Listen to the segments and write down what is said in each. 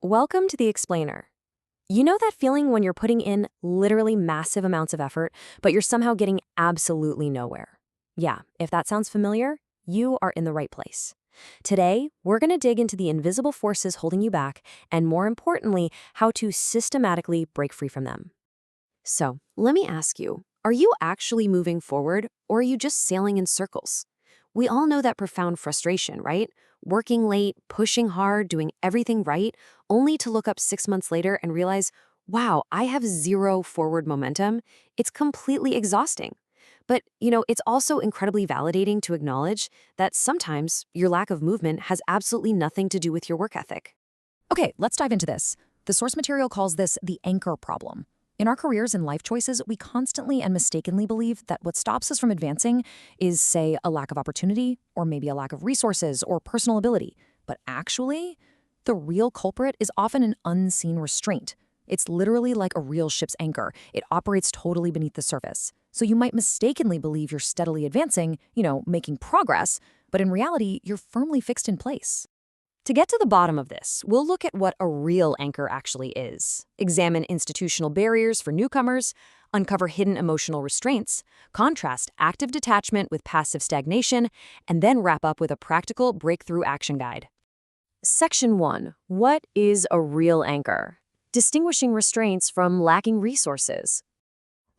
Welcome to the Explainer. You know that feeling when you're putting in literally massive amounts of effort, but you're somehow getting absolutely nowhere? Yeah, if that sounds familiar, you are in the right place. Today, we're going to dig into the invisible forces holding you back, and more importantly, how to systematically break free from them. So, let me ask you, are you actually moving forward, or are you just sailing in circles? We all know that profound frustration, right? Working late, pushing hard, doing everything right, only to look up 6 months later and realize, wow, I have zero forward momentum. It's completely exhausting. But, it's also incredibly validating to acknowledge that sometimes your lack of movement has absolutely nothing to do with your work ethic. Okay, let's dive into this. The source material calls this the anchor problem. In our careers and life choices, we constantly and mistakenly believe that what stops us from advancing is, say, a lack of opportunity, or maybe a lack of resources or personal ability. But actually, the real culprit is often an unseen restraint. It's literally like a real ship's anchor. It operates totally beneath the surface. So you might mistakenly believe you're steadily advancing, making progress, but in reality, you're firmly fixed in place. To get to the bottom of this, we'll look at what a real anchor actually is, examine institutional barriers for newcomers, uncover hidden emotional restraints, contrast active detachment with passive stagnation, and then wrap up with a practical breakthrough action guide. Section 1. What is a real anchor? Distinguishing restraints from lacking resources.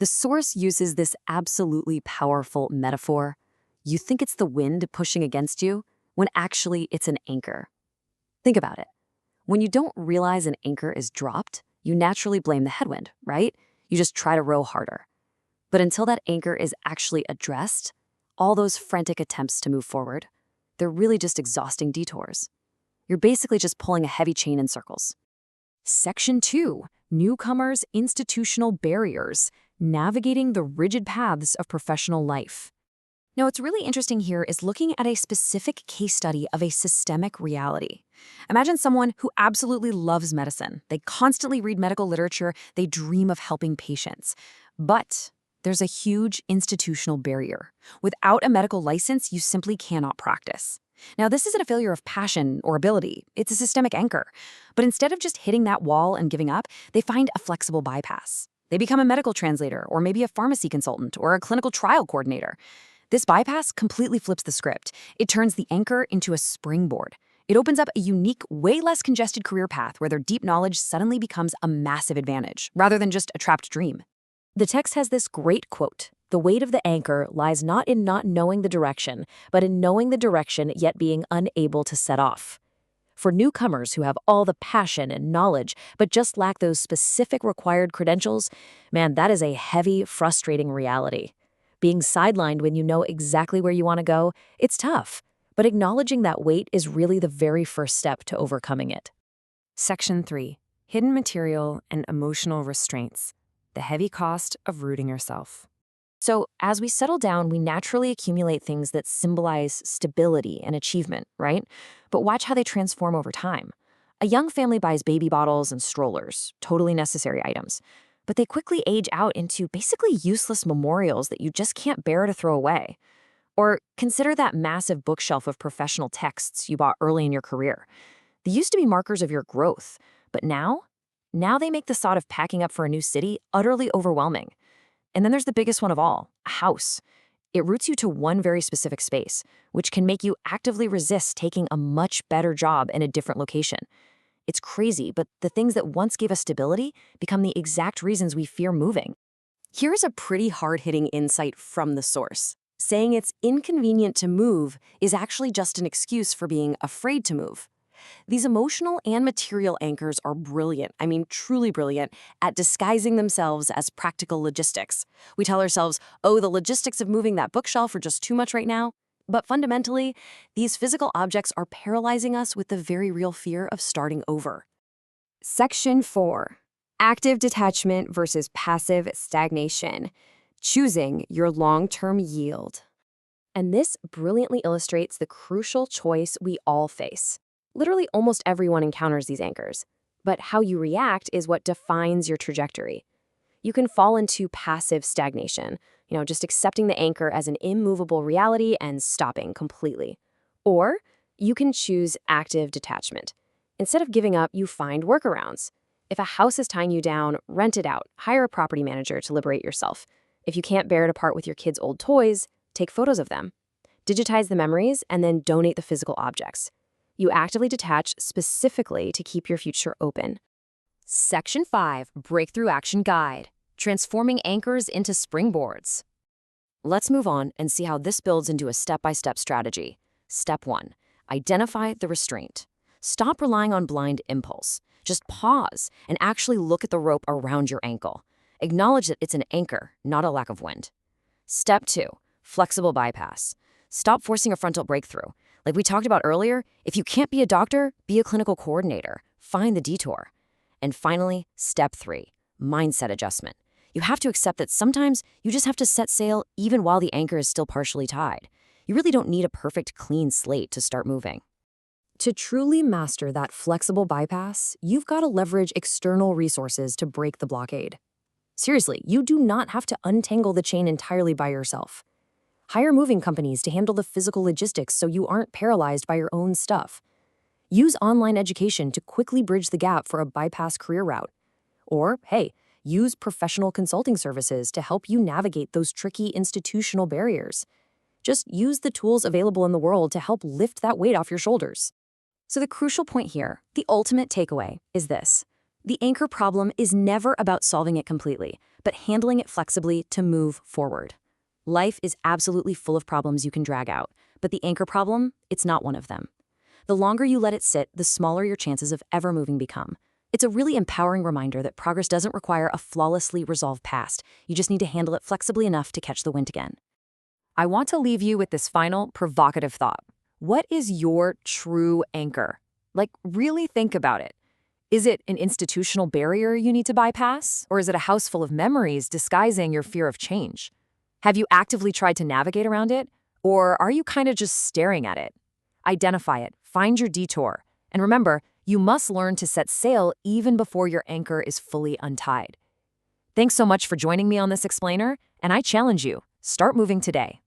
The source uses this absolutely powerful metaphor. You think it's the wind pushing against you, when actually it's an anchor. Think about it. When you don't realize an anchor is dropped, you naturally blame the headwind, right? You just try to row harder. But until that anchor is actually addressed, all those frantic attempts to move forward, they're really just exhausting detours. You're basically just pulling a heavy chain in circles. Section 2. Newcomers' institutional barriers, navigating the rigid paths of professional life. Now, what's really interesting here is looking at a specific case study of a systemic reality. Imagine someone who absolutely loves medicine. They constantly read medical literature. They dream of helping patients. But there's a huge institutional barrier. Without a medical license, you simply cannot practice. Now, this isn't a failure of passion or ability. It's a systemic anchor. But instead of just hitting that wall and giving up, they find a flexible bypass. They become a medical translator, or maybe a pharmacy consultant, or a clinical trial coordinator. This bypass completely flips the script. It turns the anchor into a springboard. It opens up a unique, way less congested career path where their deep knowledge suddenly becomes a massive advantage, rather than just a trapped dream. The text has this great quote: "The weight of the anchor lies not in not knowing the direction, but in knowing the direction yet being unable to set off." For newcomers who have all the passion and knowledge, but just lack those specific required credentials, man, that is a heavy, frustrating reality. Being sidelined when you know exactly where you want to go, it's tough, but acknowledging that weight is really the very first step to overcoming it. Section 3. Hidden material and emotional restraints. The heavy cost of rooting yourself. So, as we settle down, we naturally accumulate things that symbolize stability and achievement, right? But watch how they transform over time. A young family buys baby bottles and strollers, totally necessary items. But they quickly age out into basically useless memorials that you just can't bear to throw away. Or consider that massive bookshelf of professional texts you bought early in your career. They used to be markers of your growth, but now they make the thought of packing up for a new city utterly overwhelming. And then there's the biggest one of all, a house. It roots you to one very specific space, which can make you actively resist taking a much better job in a different location. It's crazy, but the things that once gave us stability become the exact reasons we fear moving. Here's a pretty hard-hitting insight from the source. Saying it's inconvenient to move is actually just an excuse for being afraid to move. These emotional and material anchors are brilliant, I mean truly brilliant, at disguising themselves as practical logistics. We tell ourselves, oh, the logistics of moving that bookshelf are just too much right now. But fundamentally, these physical objects are paralyzing us with the very real fear of starting over. Section 4. Active detachment versus passive stagnation. Choosing your long-term yield. And this brilliantly illustrates the crucial choice we all face. Literally almost everyone encounters these anchors. But how you react is what defines your trajectory. You can fall into passive stagnation, just accepting the anchor as an immovable reality and stopping completely. Or you can choose active detachment. Instead of giving up, you find workarounds. If a house is tying you down, rent it out. Hire a property manager to liberate yourself. If you can't bear to part with your kids' old toys, take photos of them. Digitize the memories and then donate the physical objects. You actively detach specifically to keep your future open. Section 5, Breakthrough Action Guide, Transforming Anchors into Springboards. Let's move on and see how this builds into a step-by-step strategy. Step 1, identify the restraint. Stop relying on blind impulse. Just pause and actually look at the rope around your ankle. Acknowledge that it's an anchor, not a lack of wind. Step 2, flexible bypass. Stop forcing a frontal breakthrough. Like we talked about earlier, if you can't be a doctor, be a clinical coordinator. Find the detour. And finally, step 3, mindset adjustment. You have to accept that sometimes you just have to set sail even while the anchor is still partially tied. You really don't need a perfect clean slate to start moving. To truly master that flexible bypass, you've got to leverage external resources to break the blockade. Seriously, you do not have to untangle the chain entirely by yourself. Hire moving companies to handle the physical logistics so you aren't paralyzed by your own stuff. Use online education to quickly bridge the gap for a bypass career route. Or, hey, use professional consulting services to help you navigate those tricky institutional barriers. Just use the tools available in the world to help lift that weight off your shoulders. So the crucial point here, the ultimate takeaway, is this. The anchor problem is never about solving it completely, but handling it flexibly to move forward. Life is absolutely full of problems you can drag out, but the anchor problem, it's not one of them. The longer you let it sit, the smaller your chances of ever moving become. It's a really empowering reminder that progress doesn't require a flawlessly resolved past. You just need to handle it flexibly enough to catch the wind again. I want to leave you with this final provocative thought. What is your true anchor? Like, really think about it. Is it an institutional barrier you need to bypass? Or is it a house full of memories disguising your fear of change? Have you actively tried to navigate around it? Or are you kind of just staring at it? Identify it, find your detour, and remember, you must learn to set sail even before your anchor is fully untied. Thanks so much for joining me on this explainer, and I challenge you, start moving today.